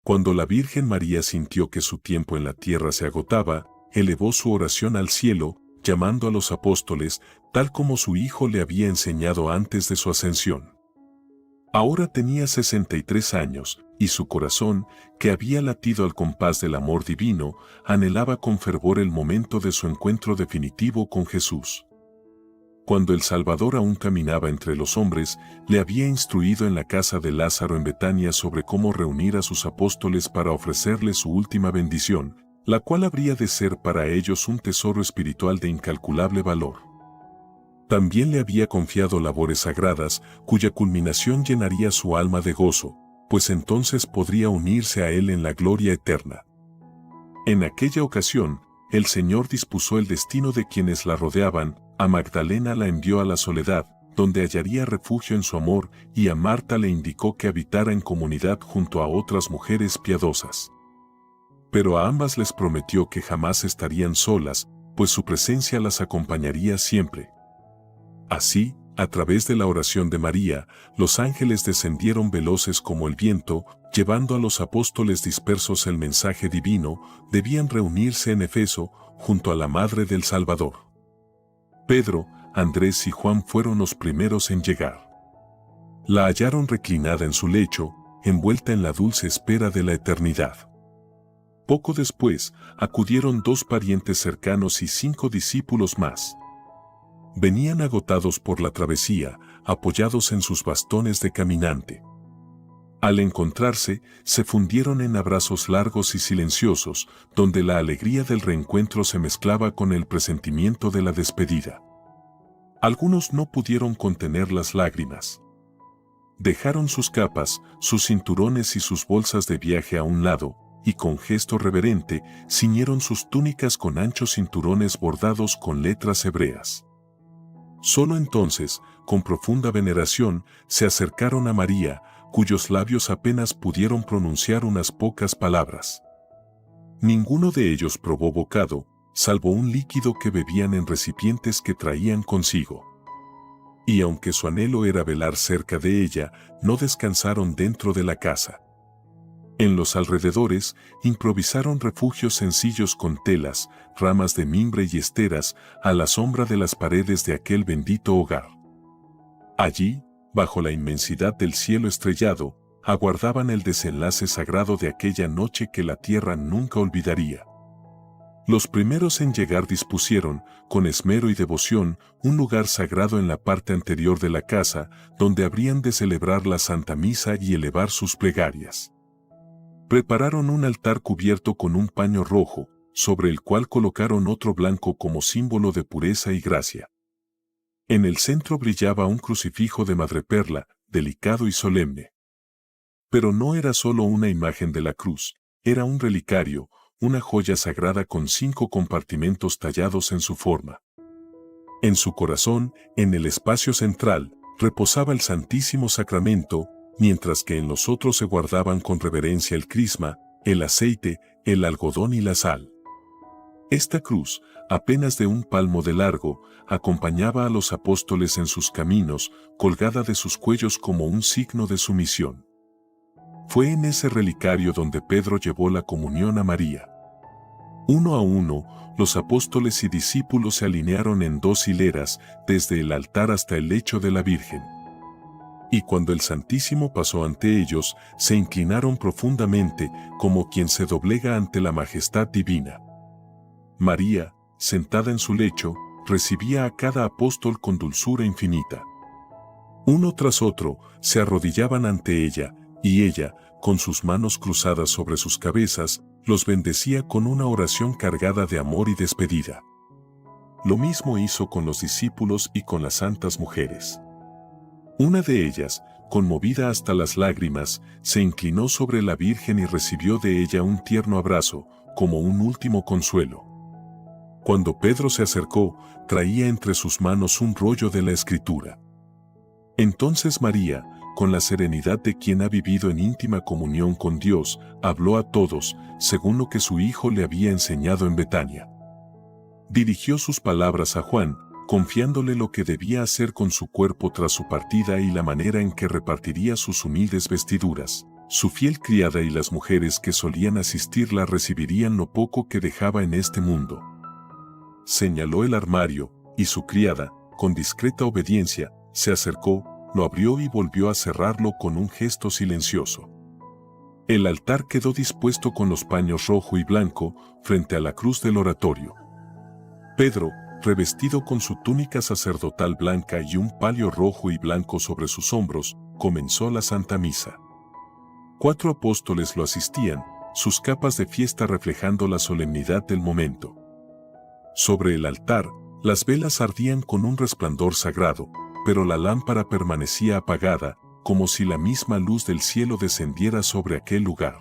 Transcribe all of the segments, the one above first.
Cuando la Virgen María sintió que su tiempo en la tierra se agotaba, elevó su oración al cielo, llamando a los apóstoles, tal como su Hijo le había enseñado antes de su ascensión. Ahora tenía 63 años, y su corazón, que había latido al compás del amor divino, anhelaba con fervor el momento de su encuentro definitivo con Jesús. Cuando el Salvador aún caminaba entre los hombres, le había instruido en la casa de Lázaro en Betania sobre cómo reunir a sus apóstoles para ofrecerles su última bendición, la cual habría de ser para ellos un tesoro espiritual de incalculable valor. También le había confiado labores sagradas, cuya culminación llenaría su alma de gozo, pues entonces podría unirse a él en la gloria eterna. En aquella ocasión, el Señor dispuso el destino de quienes la rodeaban. A Magdalena la envió a la soledad, donde hallaría refugio en su amor, y a Marta le indicó que habitara en comunidad junto a otras mujeres piadosas. Pero a ambas les prometió que jamás estarían solas, pues su presencia las acompañaría siempre. Así, a través de la oración de María, los ángeles descendieron veloces como el viento, llevando a los apóstoles dispersos el mensaje divino. Debían reunirse en Efeso, junto a la Madre del Salvador. Pedro, Andrés y Juan fueron los primeros en llegar. La hallaron reclinada en su lecho, envuelta en la dulce espera de la eternidad. Poco después, acudieron 2 parientes cercanos y 5 discípulos más. Venían agotados por la travesía, apoyados en sus bastones de caminante. Al encontrarse, se fundieron en abrazos largos y silenciosos, donde la alegría del reencuentro se mezclaba con el presentimiento de la despedida. Algunos no pudieron contener las lágrimas. Dejaron sus capas, sus cinturones y sus bolsas de viaje a un lado, y con gesto reverente, ciñeron sus túnicas con anchos cinturones bordados con letras hebreas. Solo entonces, con profunda veneración, se acercaron a María, cuyos labios apenas pudieron pronunciar unas pocas palabras. Ninguno de ellos probó bocado, salvo un líquido que bebían en recipientes que traían consigo. Y aunque su anhelo era velar cerca de ella, no descansaron dentro de la casa. En los alrededores, improvisaron refugios sencillos con telas, ramas de mimbre y esteras, a la sombra de las paredes de aquel bendito hogar. Allí, bajo la inmensidad del cielo estrellado, aguardaban el desenlace sagrado de aquella noche que la tierra nunca olvidaría. Los primeros en llegar dispusieron, con esmero y devoción, un lugar sagrado en la parte anterior de la casa, donde habrían de celebrar la Santa Misa y elevar sus plegarias. Prepararon un altar cubierto con un paño rojo, sobre el cual colocaron otro blanco como símbolo de pureza y gracia. En el centro brillaba un crucifijo de madreperla, delicado y solemne. Pero no era solo una imagen de la cruz, era un relicario, una joya sagrada con 5 compartimentos tallados en su forma. En su corazón, en el espacio central, reposaba el Santísimo Sacramento, mientras que en los otros se guardaban con reverencia el crisma, el aceite, el algodón y la sal. Esta cruz, apenas de un palmo de largo, acompañaba a los apóstoles en sus caminos, colgada de sus cuellos como un signo de sumisión. Fue en ese relicario donde Pedro llevó la comunión a María. Uno a uno, los apóstoles y discípulos se alinearon en 2 hileras, desde el altar hasta el lecho de la Virgen. Y cuando el Santísimo pasó ante ellos, se inclinaron profundamente, como quien se doblega ante la majestad divina. María, sentada en su lecho, recibía a cada apóstol con dulzura infinita. Uno tras otro, se arrodillaban ante ella, y ella, con sus manos cruzadas sobre sus cabezas, los bendecía con una oración cargada de amor y despedida. Lo mismo hizo con los discípulos y con las santas mujeres. Una de ellas, conmovida hasta las lágrimas, se inclinó sobre la Virgen y recibió de ella un tierno abrazo, como un último consuelo. Cuando Pedro se acercó, traía entre sus manos un rollo de la Escritura. Entonces María, con la serenidad de quien ha vivido en íntima comunión con Dios, habló a todos, según lo que su Hijo le había enseñado en Betania. Dirigió sus palabras a Juan, confiándole lo que debía hacer con su cuerpo tras su partida y la manera en que repartiría sus humildes vestiduras. Su fiel criada y las mujeres que solían asistirla recibirían lo poco que dejaba en este mundo. Señaló el armario, y su criada, con discreta obediencia, se acercó, lo abrió y volvió a cerrarlo con un gesto silencioso. El altar quedó dispuesto con los paños rojo y blanco frente a la cruz del oratorio. Pedro, revestido con su túnica sacerdotal blanca y un palio rojo y blanco sobre sus hombros, comenzó la Santa Misa. 4 apóstoles lo asistían, sus capas de fiesta reflejando la solemnidad del momento. Sobre el altar, las velas ardían con un resplandor sagrado, pero la lámpara permanecía apagada, como si la misma luz del cielo descendiera sobre aquel lugar.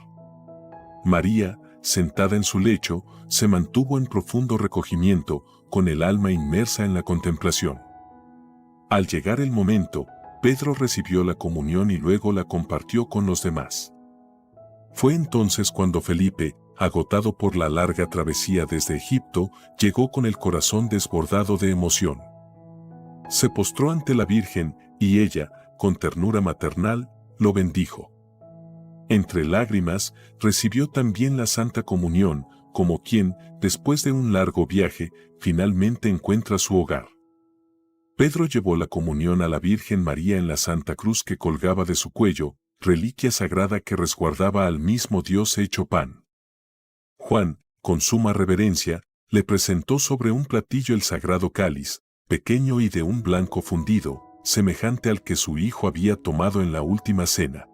María, sentada en su lecho, se mantuvo en profundo recogimiento, con el alma inmersa en la contemplación. Al llegar el momento, Pedro recibió la comunión y luego la compartió con los demás. Fue entonces cuando Felipe, agotado por la larga travesía desde Egipto, llegó con el corazón desbordado de emoción. Se postró ante la Virgen, y ella, con ternura maternal, lo bendijo. Entre lágrimas, recibió también la Santa Comunión, como quien, después de un largo viaje, finalmente encuentra su hogar. Pedro llevó la comunión a la Virgen María en la Santa Cruz que colgaba de su cuello, reliquia sagrada que resguardaba al mismo Dios hecho pan. Juan, con suma reverencia, le presentó sobre un platillo el sagrado cáliz, pequeño y de un blanco fundido, semejante al que su hijo había tomado en la última cena.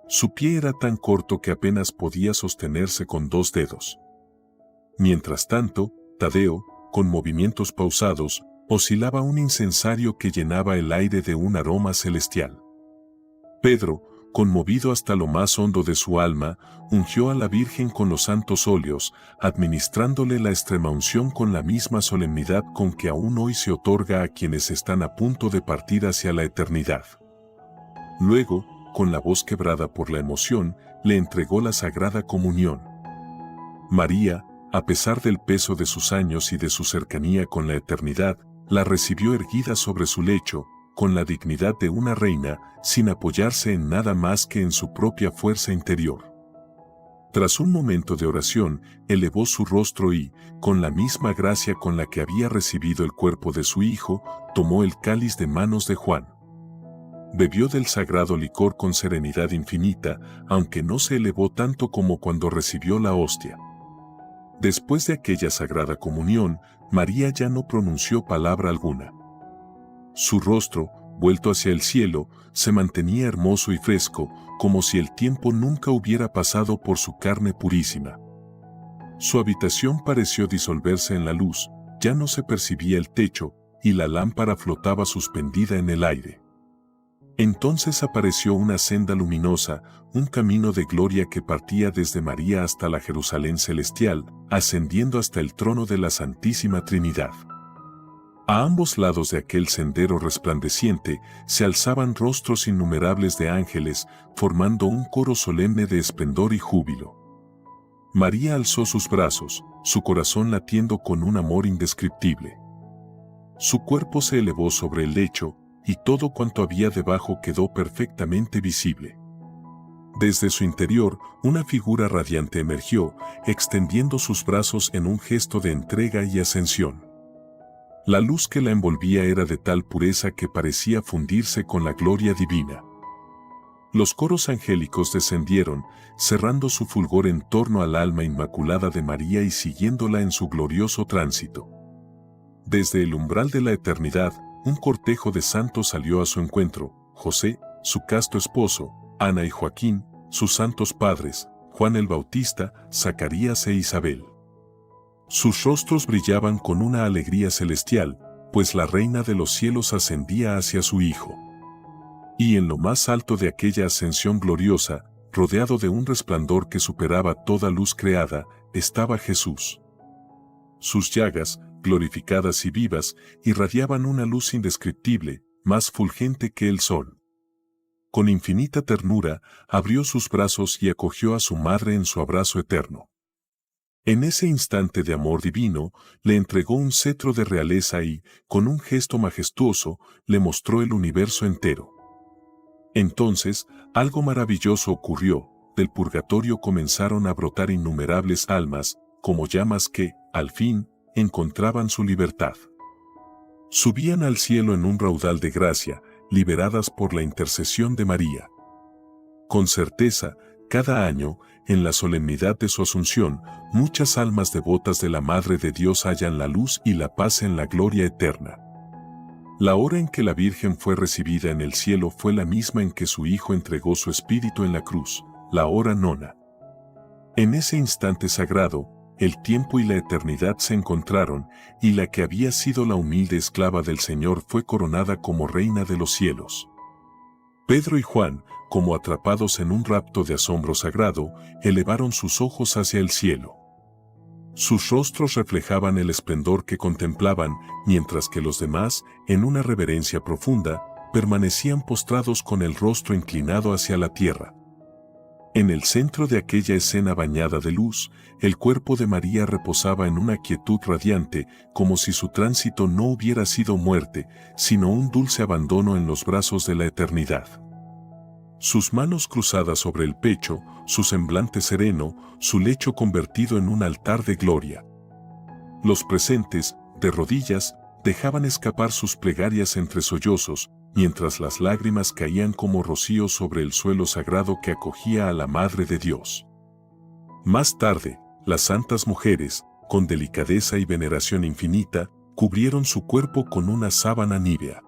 Su pie era tan corto que apenas podía sostenerse con 2 dedos. Mientras tanto, Tadeo, con movimientos pausados, oscilaba un incensario que llenaba el aire de un aroma celestial. Pedro, conmovido hasta lo más hondo de su alma, ungió a la Virgen con los santos óleos, administrándole la extremaunción con la misma solemnidad con que aún hoy se otorga a quienes están a punto de partir hacia la eternidad. Luego, con la voz quebrada por la emoción, le entregó la Sagrada Comunión. María, a pesar del peso de sus años y de su cercanía con la eternidad, la recibió erguida sobre su lecho, con la dignidad de una reina, sin apoyarse en nada más que en su propia fuerza interior. Tras un momento de oración, elevó su rostro y, con la misma gracia con la que había recibido el cuerpo de su hijo, tomó el cáliz de manos de Juan. Bebió del sagrado licor con serenidad infinita, aunque no se elevó tanto como cuando recibió la hostia. Después de aquella sagrada comunión, María ya no pronunció palabra alguna. Su rostro, vuelto hacia el cielo, se mantenía hermoso y fresco, como si el tiempo nunca hubiera pasado por su carne purísima. Su habitación pareció disolverse en la luz, ya no se percibía el techo, y la lámpara flotaba suspendida en el aire. Entonces apareció una senda luminosa, un camino de gloria que partía desde María hasta la Jerusalén celestial, ascendiendo hasta el trono de la Santísima Trinidad. A ambos lados de aquel sendero resplandeciente se alzaban rostros innumerables de ángeles, formando un coro solemne de esplendor y júbilo. María alzó sus brazos, su corazón latiendo con un amor indescriptible. Su cuerpo se elevó sobre el lecho, y todo cuanto había debajo quedó perfectamente visible. Desde su interior, una figura radiante emergió, extendiendo sus brazos en un gesto de entrega y ascensión. La luz que la envolvía era de tal pureza que parecía fundirse con la gloria divina. Los coros angélicos descendieron, cerrando su fulgor en torno al alma inmaculada de María y siguiéndola en su glorioso tránsito. Desde el umbral de la eternidad, un cortejo de santos salió a su encuentro: José, su casto esposo, Ana y Joaquín, sus santos padres, Juan el Bautista, Zacarías e Isabel. Sus rostros brillaban con una alegría celestial, pues la Reina de los cielos ascendía hacia su Hijo. Y en lo más alto de aquella ascensión gloriosa, rodeado de un resplandor que superaba toda luz creada, estaba Jesús. Sus llagas, glorificadas y vivas, irradiaban una luz indescriptible, más fulgente que el sol. Con infinita ternura, abrió sus brazos y acogió a su madre en su abrazo eterno. En ese instante de amor divino, le entregó un cetro de realeza y, con un gesto majestuoso, le mostró el universo entero. Entonces, algo maravilloso ocurrió. Del purgatorio comenzaron a brotar innumerables almas, como llamas que, al fin, encontraban su libertad. Subían al cielo en un raudal de gracia, liberadas por la intercesión de María. Con certeza, cada año, en la solemnidad de su Asunción, muchas almas devotas de la Madre de Dios hallan la luz y la paz en la gloria eterna. La hora en que la Virgen fue recibida en el cielo fue la misma en que su Hijo entregó su Espíritu en la cruz, la hora nona. En ese instante sagrado, el tiempo y la eternidad se encontraron, y la que había sido la humilde esclava del Señor fue coronada como reina de los cielos. Pedro y Juan, como atrapados en un rapto de asombro sagrado, elevaron sus ojos hacia el cielo. Sus rostros reflejaban el esplendor que contemplaban, mientras que los demás, en una reverencia profunda, permanecían postrados con el rostro inclinado hacia la tierra. En el centro de aquella escena bañada de luz, el cuerpo de María reposaba en una quietud radiante, como si su tránsito no hubiera sido muerte, sino un dulce abandono en los brazos de la eternidad. Sus manos cruzadas sobre el pecho, su semblante sereno, su lecho convertido en un altar de gloria. Los presentes, de rodillas, dejaban escapar sus plegarias entre sollozos, mientras las lágrimas caían como rocío sobre el suelo sagrado que acogía a la Madre de Dios. Más tarde, las santas mujeres, con delicadeza y veneración infinita, cubrieron su cuerpo con una sábana nívea.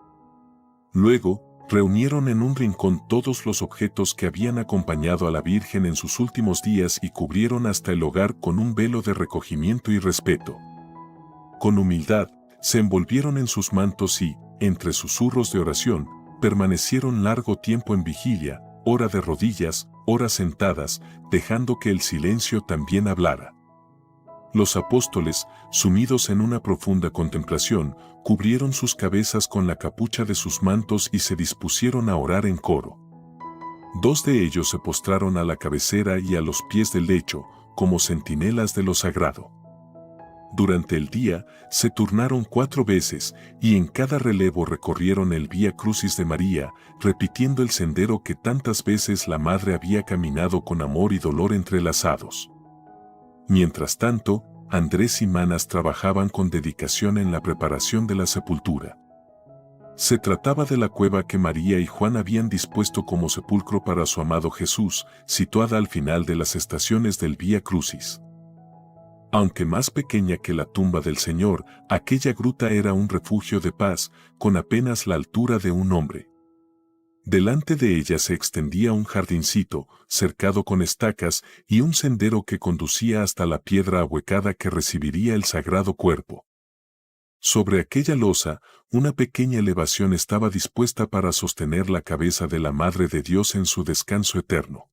Luego, reunieron en un rincón todos los objetos que habían acompañado a la Virgen en sus últimos días y cubrieron hasta el hogar con un velo de recogimiento y respeto. Con humildad, se envolvieron en sus mantos y, entre susurros de oración, permanecieron largo tiempo en vigilia, ora de rodillas, ora sentadas, dejando que el silencio también hablara. Los apóstoles, sumidos en una profunda contemplación, cubrieron sus cabezas con la capucha de sus mantos y se dispusieron a orar en coro. 2 de ellos se postraron a la cabecera y a los pies del lecho, como centinelas de lo sagrado. Durante el día, se turnaron 4 veces, y en cada relevo recorrieron el Vía Crucis de María, repitiendo el sendero que tantas veces la Madre había caminado con amor y dolor entrelazados. Mientras tanto, Andrés y Manas trabajaban con dedicación en la preparación de la sepultura. Se trataba de la cueva que María y Juan habían dispuesto como sepulcro para su amado Jesús, situada al final de las estaciones del Vía Crucis. Aunque más pequeña que la tumba del Señor, aquella gruta era un refugio de paz, con apenas la altura de un hombre. Delante de ella se extendía un jardincito, cercado con estacas, y un sendero que conducía hasta la piedra ahuecada que recibiría el sagrado cuerpo. Sobre aquella losa, una pequeña elevación estaba dispuesta para sostener la cabeza de la Madre de Dios en su descanso eterno.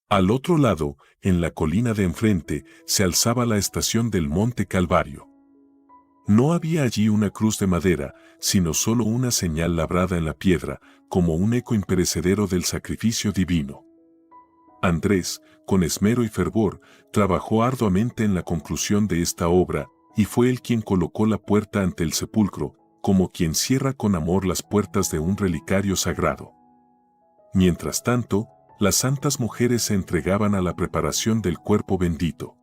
Al otro lado, en la colina de enfrente, se alzaba la estación del Monte Calvario. No había allí una cruz de madera, sino solo una señal labrada en la piedra, como un eco imperecedero del sacrificio divino. Andrés, con esmero y fervor, trabajó arduamente en la conclusión de esta obra, y fue él quien colocó la puerta ante el sepulcro, como quien cierra con amor las puertas de un relicario sagrado. Mientras tanto, las santas mujeres se entregaban a la preparación del cuerpo bendito.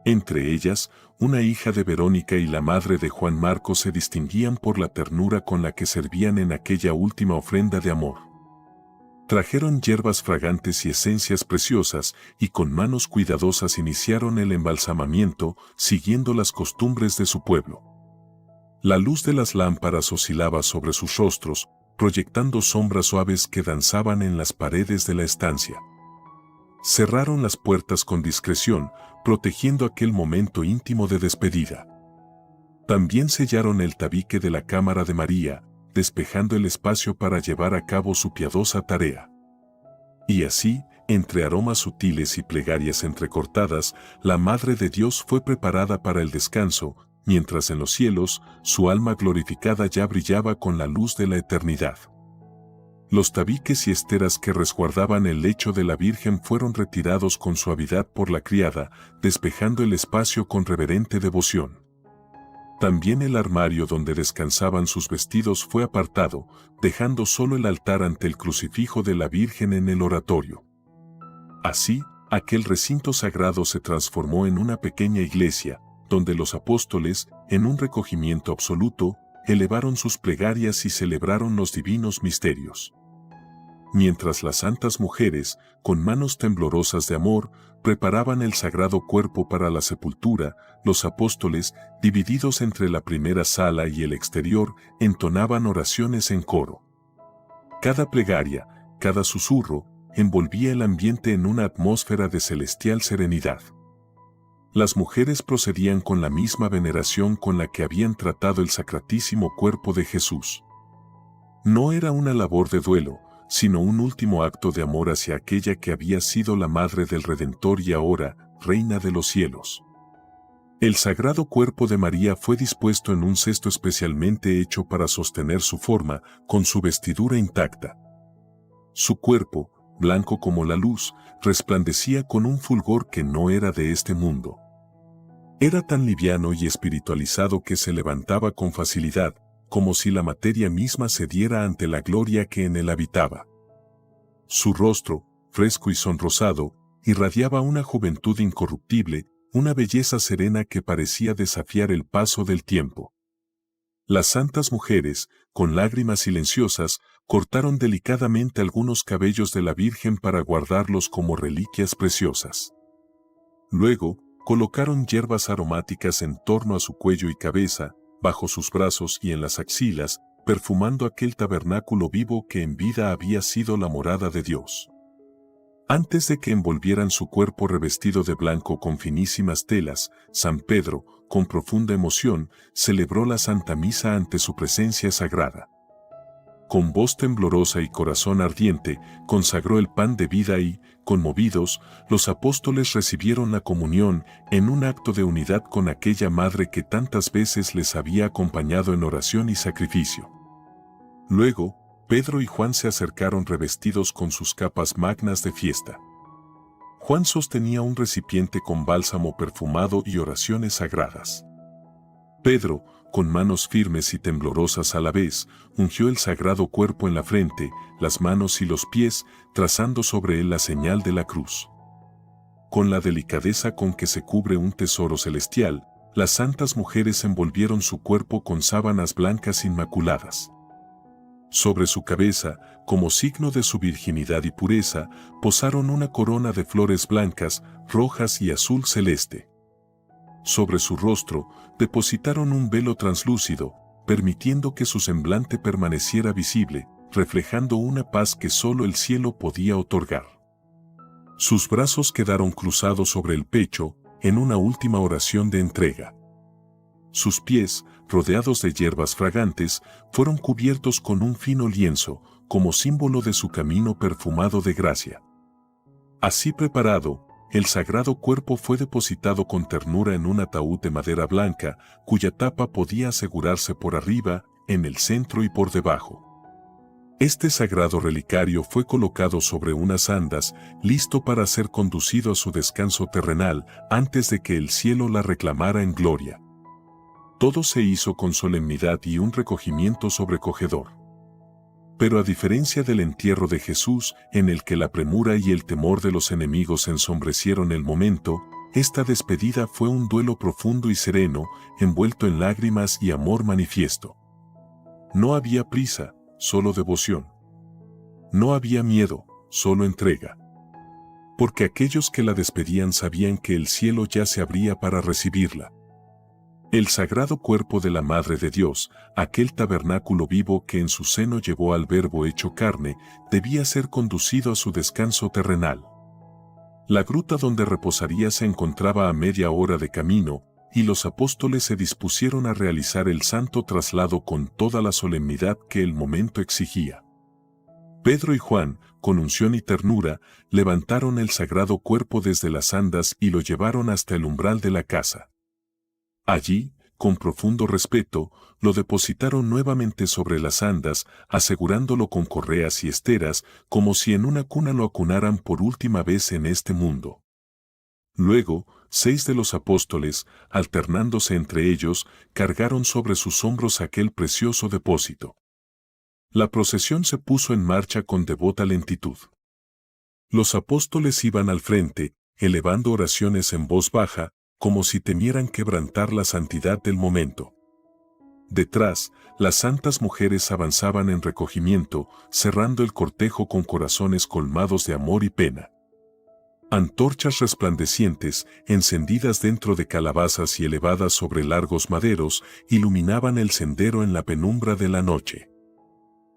Entre ellas, una hija de Verónica y la madre de Juan Marcos se distinguían por la ternura con la que servían en aquella última ofrenda de amor. Trajeron hierbas fragantes y esencias preciosas, y con manos cuidadosas iniciaron el embalsamamiento, siguiendo las costumbres de su pueblo. La luz de las lámparas oscilaba sobre sus rostros, proyectando sombras suaves que danzaban en las paredes de la estancia. Cerraron las puertas con discreción, protegiendo aquel momento íntimo de despedida. También sellaron el tabique de la cámara de María, despejando el espacio para llevar a cabo su piadosa tarea. Y así, entre aromas sutiles y plegarias entrecortadas, la Madre de Dios fue preparada para el descanso, mientras en los cielos, su alma glorificada ya brillaba con la luz de la eternidad. Los tabiques y esteras que resguardaban el lecho de la Virgen fueron retirados con suavidad por la criada, despejando el espacio con reverente devoción. También el armario donde descansaban sus vestidos fue apartado, dejando solo el altar ante el crucifijo de la Virgen en el oratorio. Así, aquel recinto sagrado se transformó en una pequeña iglesia, donde los apóstoles, en un recogimiento absoluto, elevaron sus plegarias y celebraron los divinos misterios. Mientras las santas mujeres, con manos temblorosas de amor, preparaban el sagrado cuerpo para la sepultura, los apóstoles, divididos entre la primera sala y el exterior, entonaban oraciones en coro. Cada plegaria, cada susurro, envolvía el ambiente en una atmósfera de celestial serenidad. Las mujeres procedían con la misma veneración con la que habían tratado el sacratísimo cuerpo de Jesús. No era una labor de duelo, sino un último acto de amor hacia aquella que había sido la madre del Redentor y ahora, reina de los cielos. El sagrado cuerpo de María fue dispuesto en un cesto especialmente hecho para sostener su forma, con su vestidura intacta. Su cuerpo, blanco como la luz, resplandecía con un fulgor que no era de este mundo. Era tan liviano y espiritualizado que se levantaba con facilidad, como si la materia misma cediera ante la gloria que en él habitaba. Su rostro, fresco y sonrosado, irradiaba una juventud incorruptible, una belleza serena que parecía desafiar el paso del tiempo. Las santas mujeres, con lágrimas silenciosas, cortaron delicadamente algunos cabellos de la Virgen para guardarlos como reliquias preciosas. Luego, colocaron hierbas aromáticas en torno a su cuello y cabeza, bajo sus brazos y en las axilas, perfumando aquel tabernáculo vivo que en vida había sido la morada de Dios. Antes de que envolvieran su cuerpo revestido de blanco con finísimas telas, San Pedro, con profunda emoción, celebró la Santa Misa ante su presencia sagrada. Con voz temblorosa y corazón ardiente, consagró el pan de vida y, conmovidos, los apóstoles recibieron la comunión en un acto de unidad con aquella madre que tantas veces les había acompañado en oración y sacrificio. Luego, Pedro y Juan se acercaron revestidos con sus capas magnas de fiesta. Juan sostenía un recipiente con bálsamo perfumado y oraciones sagradas. Pedro, con manos firmes y temblorosas a la vez, ungió el sagrado cuerpo en la frente, las manos y los pies, trazando sobre él la señal de la cruz. Con la delicadeza con que se cubre un tesoro celestial, las santas mujeres envolvieron su cuerpo con sábanas blancas inmaculadas. Sobre su cabeza, como signo de su virginidad y pureza, posaron una corona de flores blancas, rojas y azul celeste. Sobre su rostro, depositaron un velo translúcido, permitiendo que su semblante permaneciera visible, reflejando una paz que solo el cielo podía otorgar. Sus brazos quedaron cruzados sobre el pecho, en una última oración de entrega. Sus pies, rodeados de hierbas fragantes, fueron cubiertos con un fino lienzo, como símbolo de su camino perfumado de gracia. Así preparado, el sagrado cuerpo fue depositado con ternura en un ataúd de madera blanca, cuya tapa podía asegurarse por arriba, en el centro y por debajo. Este sagrado relicario fue colocado sobre unas andas, listo para ser conducido a su descanso terrenal, antes de que el cielo la reclamara en gloria. Todo se hizo con solemnidad y un recogimiento sobrecogedor. Pero a diferencia del entierro de Jesús, en el que la premura y el temor de los enemigos ensombrecieron el momento, esta despedida fue un duelo profundo y sereno, envuelto en lágrimas y amor manifiesto. No había prisa, solo devoción. No había miedo, solo entrega. Porque aquellos que la despedían sabían que el cielo ya se abría para recibirla. El sagrado cuerpo de la Madre de Dios, aquel tabernáculo vivo que en su seno llevó al Verbo hecho carne, debía ser conducido a su descanso terrenal. La gruta donde reposaría se encontraba a media hora de camino, y los apóstoles se dispusieron a realizar el santo traslado con toda la solemnidad que el momento exigía. Pedro y Juan, con unción y ternura, levantaron el sagrado cuerpo desde las andas y lo llevaron hasta el umbral de la casa. Allí, con profundo respeto, lo depositaron nuevamente sobre las andas, asegurándolo con correas y esteras, como si en una cuna lo acunaran por última vez en este mundo. Luego, 6 de los apóstoles, alternándose entre ellos, cargaron sobre sus hombros aquel precioso depósito. La procesión se puso en marcha con devota lentitud. Los apóstoles iban al frente, elevando oraciones en voz baja, como si temieran quebrantar la santidad del momento. Detrás, las santas mujeres avanzaban en recogimiento, cerrando el cortejo con corazones colmados de amor y pena. Antorchas resplandecientes, encendidas dentro de calabazas y elevadas sobre largos maderos, iluminaban el sendero en la penumbra de la noche.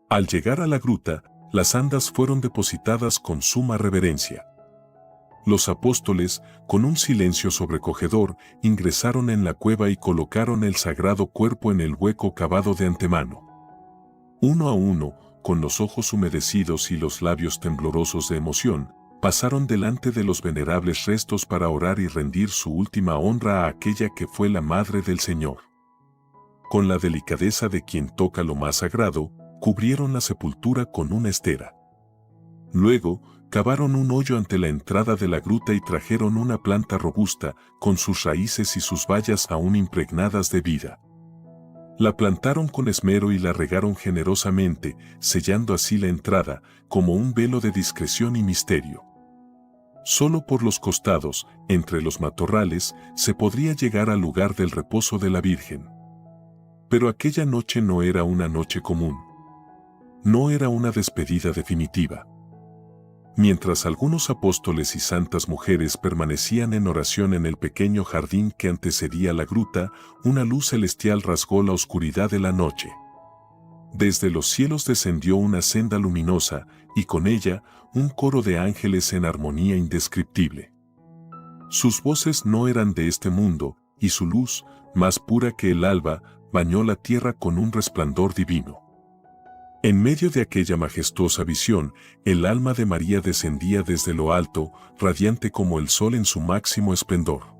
Al llegar a la gruta, las andas fueron depositadas con suma reverencia. Los apóstoles, con un silencio sobrecogedor, ingresaron en la cueva y colocaron el sagrado cuerpo en el hueco cavado de antemano. Uno a uno, con los ojos humedecidos y los labios temblorosos de emoción, pasaron delante de los venerables restos para orar y rendir su última honra a aquella que fue la Madre del Señor. Con la delicadeza de quien toca lo más sagrado, cubrieron la sepultura con una estera. Luego, cavaron un hoyo ante la entrada de la gruta y trajeron una planta robusta, con sus raíces y sus bayas aún impregnadas de vida. La plantaron con esmero y la regaron generosamente, sellando así la entrada, como un velo de discreción y misterio. Solo por los costados, entre los matorrales, se podría llegar al lugar del reposo de la Virgen. Pero aquella noche no era una noche común. No era una despedida definitiva. Mientras algunos apóstoles y santas mujeres permanecían en oración en el pequeño jardín que antecedía la gruta, una luz celestial rasgó la oscuridad de la noche. Desde los cielos descendió una senda luminosa, y con ella, un coro de ángeles en armonía indescriptible. Sus voces no eran de este mundo, y su luz, más pura que el alba, bañó la tierra con un resplandor divino. En medio de aquella majestuosa visión, el alma de María descendía desde lo alto, radiante como el sol en su máximo esplendor.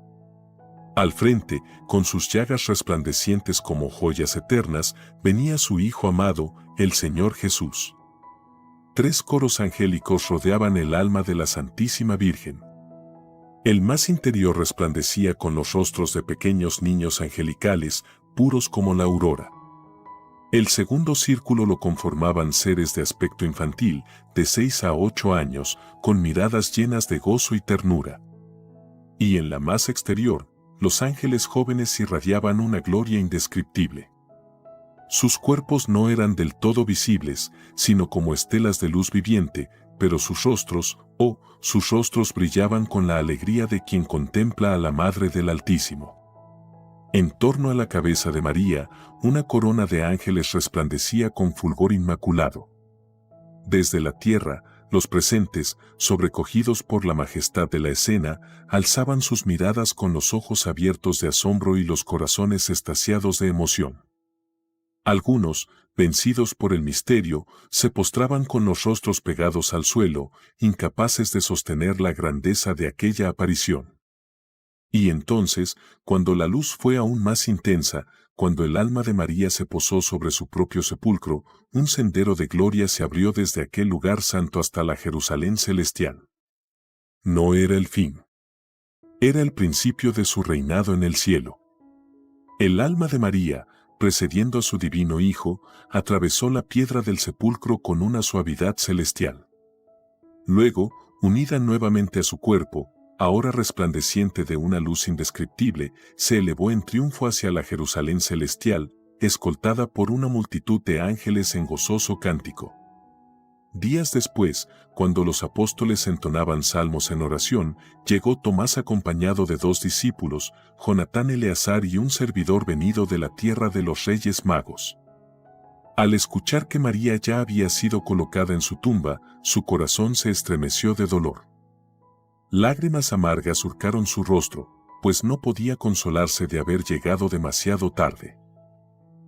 Al frente, con sus llagas resplandecientes como joyas eternas, venía su Hijo amado, el Señor Jesús. 3 coros angélicos rodeaban el alma de la Santísima Virgen. El más interior resplandecía con los rostros de pequeños niños angelicales, puros como la aurora. El segundo círculo lo conformaban seres de aspecto infantil, de 6 a 8 años, con miradas llenas de gozo y ternura. Y en la más exterior, los ángeles jóvenes irradiaban una gloria indescriptible. Sus cuerpos no eran del todo visibles, sino como estelas de luz viviente, pero sus rostros brillaban con la alegría de quien contempla a la Madre del Altísimo. En torno a la cabeza de María, una corona de ángeles resplandecía con fulgor inmaculado. Desde la tierra, los presentes, sobrecogidos por la majestad de la escena, alzaban sus miradas con los ojos abiertos de asombro y los corazones extasiados de emoción. Algunos, vencidos por el misterio, se postraban con los rostros pegados al suelo, incapaces de sostener la grandeza de aquella aparición. Y entonces, cuando la luz fue aún más intensa, cuando el alma de María se posó sobre su propio sepulcro, un sendero de gloria se abrió desde aquel lugar santo hasta la Jerusalén celestial. No era el fin. Era el principio de su reinado en el cielo. El alma de María, precediendo a su divino Hijo, atravesó la piedra del sepulcro con una suavidad celestial. Luego, unida nuevamente a su cuerpo, ahora resplandeciente de una luz indescriptible, se elevó en triunfo hacia la Jerusalén celestial, escoltada por una multitud de ángeles en gozoso cántico. Días después, cuando los apóstoles entonaban salmos en oración, llegó Tomás acompañado de 2 discípulos, Jonatán Eleazar y un servidor venido de la tierra de los Reyes Magos. Al escuchar que María ya había sido colocada en su tumba, su corazón se estremeció de dolor. Lágrimas amargas surcaron su rostro, pues no podía consolarse de haber llegado demasiado tarde.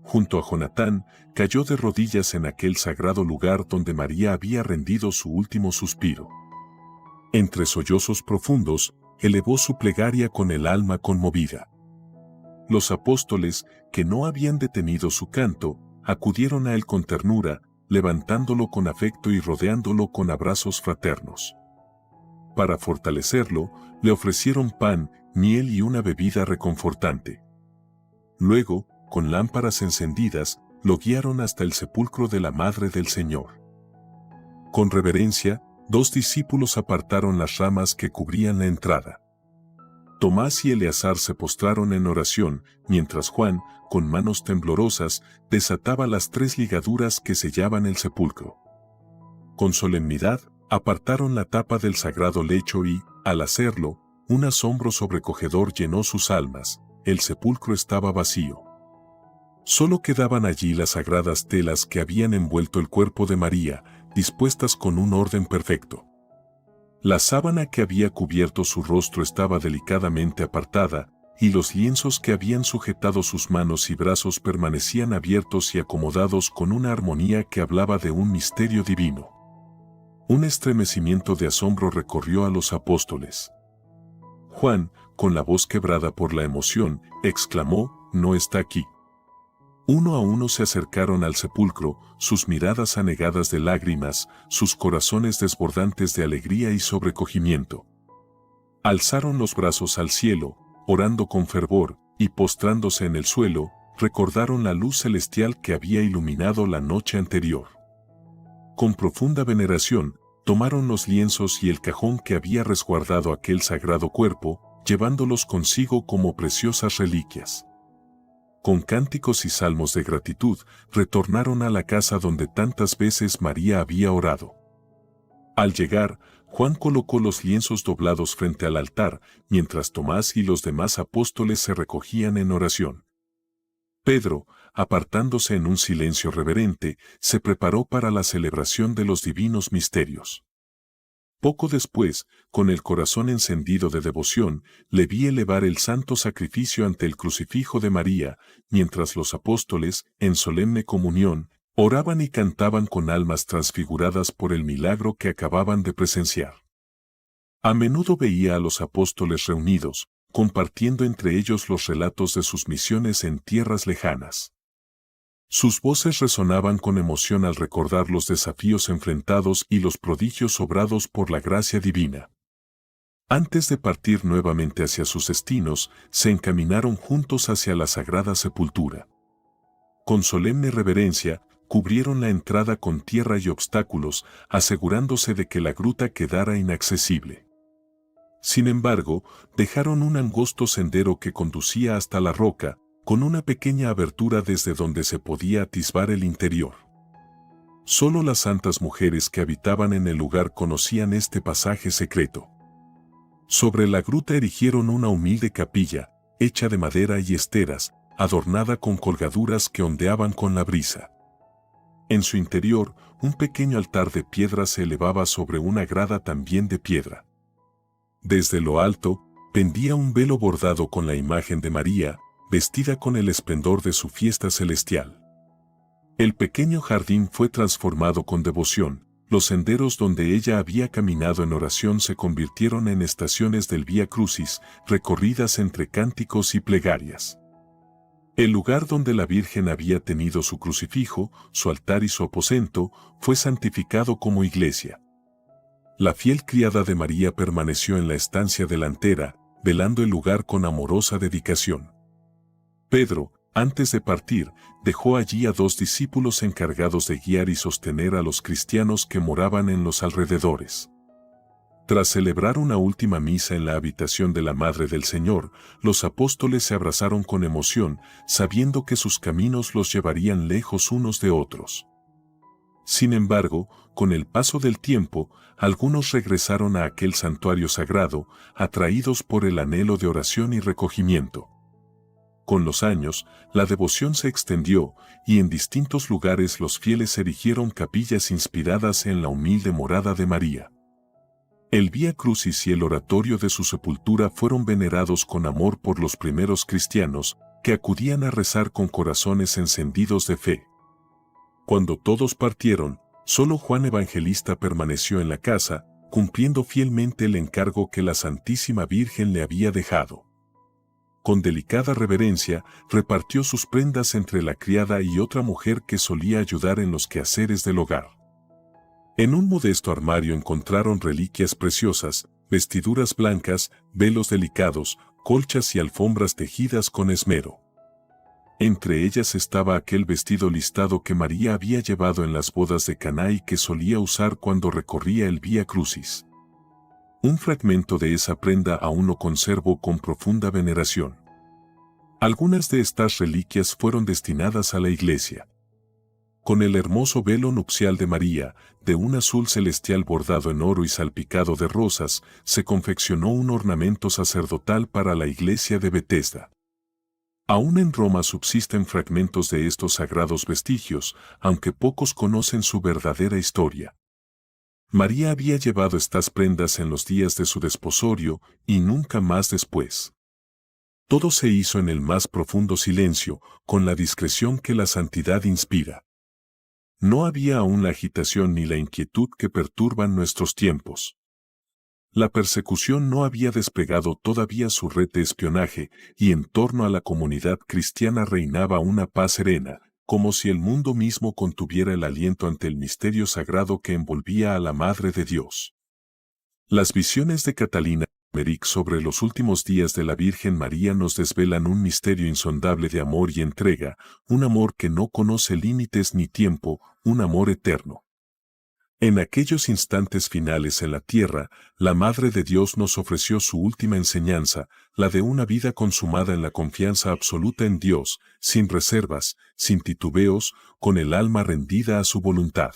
Junto a Jonatán, cayó de rodillas en aquel sagrado lugar donde María había rendido su último suspiro. Entre sollozos profundos, elevó su plegaria con el alma conmovida. Los apóstoles, que no habían detenido su canto, acudieron a él con ternura, levantándolo con afecto y rodeándolo con abrazos fraternos. para fortalecerlo, le ofrecieron pan, miel y una bebida reconfortante. Luego, con lámparas encendidas, lo guiaron hasta el sepulcro de la Madre del Señor. Con reverencia, 2 discípulos apartaron las ramas que cubrían la entrada. Tomás y Eleazar se postraron en oración, mientras Juan, con manos temblorosas, desataba las 3 ligaduras que sellaban el sepulcro. Con solemnidad, apartaron la tapa del sagrado lecho y, al hacerlo, un asombro sobrecogedor llenó sus almas. El sepulcro estaba vacío. Solo quedaban allí las sagradas telas que habían envuelto el cuerpo de María, dispuestas con un orden perfecto. La sábana que había cubierto su rostro estaba delicadamente apartada, y los lienzos que habían sujetado sus manos y brazos permanecían abiertos y acomodados con una armonía que hablaba de un misterio divino. Un estremecimiento de asombro recorrió a los apóstoles. Juan, con la voz quebrada por la emoción, exclamó: «No está aquí». Uno a uno se acercaron al sepulcro, sus miradas anegadas de lágrimas, sus corazones desbordantes de alegría y sobrecogimiento. Alzaron los brazos al cielo, orando con fervor, y postrándose en el suelo, recordaron la luz celestial que había iluminado la noche anterior. Con profunda veneración, tomaron los lienzos y el cajón que había resguardado aquel sagrado cuerpo, llevándolos consigo como preciosas reliquias. Con cánticos y salmos de gratitud, retornaron a la casa donde tantas veces María había orado. Al llegar, Juan colocó los lienzos doblados frente al altar, mientras Tomás y los demás apóstoles se recogían en oración. Pedro, apartándose en un silencio reverente, se preparó para la celebración de los divinos misterios. Poco después, con el corazón encendido de devoción, le vi elevar el santo sacrificio ante el crucifijo de María, mientras los apóstoles, en solemne comunión, oraban y cantaban con almas transfiguradas por el milagro que acababan de presenciar. A menudo veía a los apóstoles reunidos, compartiendo entre ellos los relatos de sus misiones en tierras lejanas. Sus voces resonaban con emoción al recordar los desafíos enfrentados y los prodigios obrados por la gracia divina. Antes de partir nuevamente hacia sus destinos, se encaminaron juntos hacia la sagrada sepultura. Con solemne reverencia, cubrieron la entrada con tierra y obstáculos, asegurándose de que la gruta quedara inaccesible. Sin embargo, dejaron un angosto sendero que conducía hasta la roca, con una pequeña abertura desde donde se podía atisbar el interior. Solo las santas mujeres que habitaban en el lugar conocían este pasaje secreto. Sobre la gruta erigieron una humilde capilla, hecha de madera y esteras, adornada con colgaduras que ondeaban con la brisa. En su interior, un pequeño altar de piedra se elevaba sobre una grada también de piedra. Desde lo alto, pendía un velo bordado con la imagen de María, vestida con el esplendor de su fiesta celestial. El pequeño jardín fue transformado con devoción, los senderos donde ella había caminado en oración se convirtieron en estaciones del Vía Crucis, recorridas entre cánticos y plegarias. El lugar donde la Virgen había tenido su crucifijo, su altar y su aposento, fue santificado como iglesia. La fiel criada de María permaneció en la estancia delantera, velando el lugar con amorosa dedicación. Pedro, antes de partir, dejó allí a 2 discípulos encargados de guiar y sostener a los cristianos que moraban en los alrededores. Tras celebrar una última misa en la habitación de la Madre del Señor, los apóstoles se abrazaron con emoción, sabiendo que sus caminos los llevarían lejos unos de otros. Sin embargo, con el paso del tiempo, algunos regresaron a aquel santuario sagrado, atraídos por el anhelo de oración y recogimiento. Con los años, la devoción se extendió, y en distintos lugares los fieles erigieron capillas inspiradas en la humilde morada de María. El Vía Crucis y el oratorio de su sepultura fueron venerados con amor por los primeros cristianos, que acudían a rezar con corazones encendidos de fe. Cuando todos partieron, solo Juan Evangelista permaneció en la casa, cumpliendo fielmente el encargo que la Santísima Virgen le había dejado. Con delicada reverencia, repartió sus prendas entre la criada y otra mujer que solía ayudar en los quehaceres del hogar. En un modesto armario encontraron reliquias preciosas, vestiduras blancas, velos delicados, colchas y alfombras tejidas con esmero. Entre ellas estaba aquel vestido listado que María había llevado en las bodas de Caná y que solía usar cuando recorría el Vía Crucis. Un fragmento de esa prenda aún lo conservo con profunda veneración. Algunas de estas reliquias fueron destinadas a la iglesia. Con el hermoso velo nupcial de María, de un azul celestial bordado en oro y salpicado de rosas, se confeccionó un ornamento sacerdotal para la iglesia de Betesda. Aún en Roma subsisten fragmentos de estos sagrados vestigios, aunque pocos conocen su verdadera historia. María había llevado estas prendas en los días de su desposorio y nunca más después. Todo se hizo en el más profundo silencio, con la discreción que la santidad inspira. No había aún la agitación ni la inquietud que perturban nuestros tiempos. La persecución no había desplegado todavía su red de espionaje, y en torno a la comunidad cristiana reinaba una paz serena, como si el mundo mismo contuviera el aliento ante el misterio sagrado que envolvía a la Madre de Dios. Las visiones de Catalina Emmerich sobre los últimos días de la Virgen María nos desvelan un misterio insondable de amor y entrega, un amor que no conoce límites ni tiempo, un amor eterno. En aquellos instantes finales en la tierra, la Madre de Dios nos ofreció su última enseñanza, la de una vida consumada en la confianza absoluta en Dios, sin reservas, sin titubeos, con el alma rendida a su voluntad.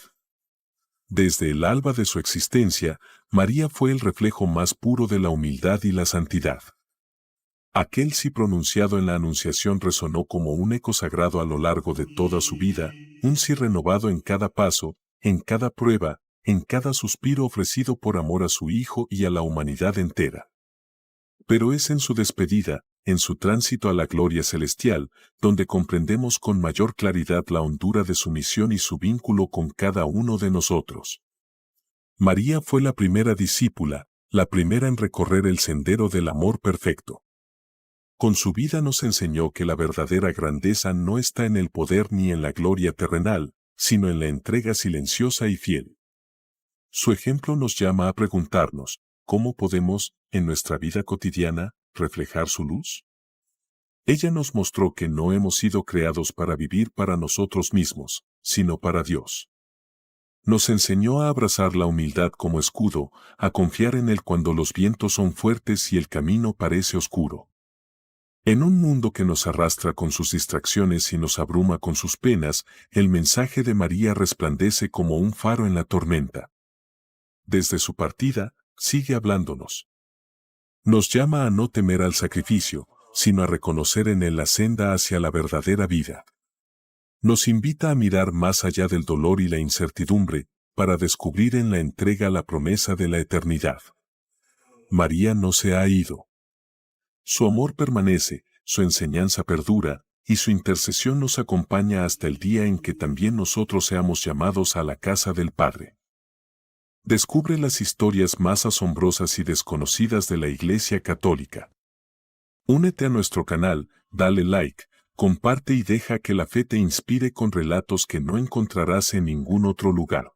Desde el alba de su existencia, María fue el reflejo más puro de la humildad y la santidad. Aquel sí pronunciado en la Anunciación resonó como un eco sagrado a lo largo de toda su vida, un sí renovado en cada paso, en cada prueba, en cada suspiro ofrecido por amor a su Hijo y a la humanidad entera. Pero es en su despedida, en su tránsito a la gloria celestial, donde comprendemos con mayor claridad la hondura de su misión y su vínculo con cada uno de nosotros. María fue la primera discípula, la primera en recorrer el sendero del amor perfecto. Con su vida nos enseñó que la verdadera grandeza no está en el poder ni en la gloria terrenal, sino en la entrega silenciosa y fiel. Su ejemplo nos llama a preguntarnos, ¿cómo podemos, en nuestra vida cotidiana, reflejar su luz? Ella nos mostró que no hemos sido creados para vivir para nosotros mismos, sino para Dios. Nos enseñó a abrazar la humildad como escudo, a confiar en Él cuando los vientos son fuertes y el camino parece oscuro. En un mundo que nos arrastra con sus distracciones y nos abruma con sus penas, el mensaje de María resplandece como un faro en la tormenta. Desde su partida, sigue hablándonos. Nos llama a no temer al sacrificio, sino a reconocer en él la senda hacia la verdadera vida. Nos invita a mirar más allá del dolor y la incertidumbre, para descubrir en la entrega la promesa de la eternidad. María no se ha ido. Su amor permanece, su enseñanza perdura, y su intercesión nos acompaña hasta el día en que también nosotros seamos llamados a la casa del Padre. Descubre las historias más asombrosas y desconocidas de la Iglesia Católica. Únete a nuestro canal, dale like, comparte y deja que la fe te inspire con relatos que no encontrarás en ningún otro lugar.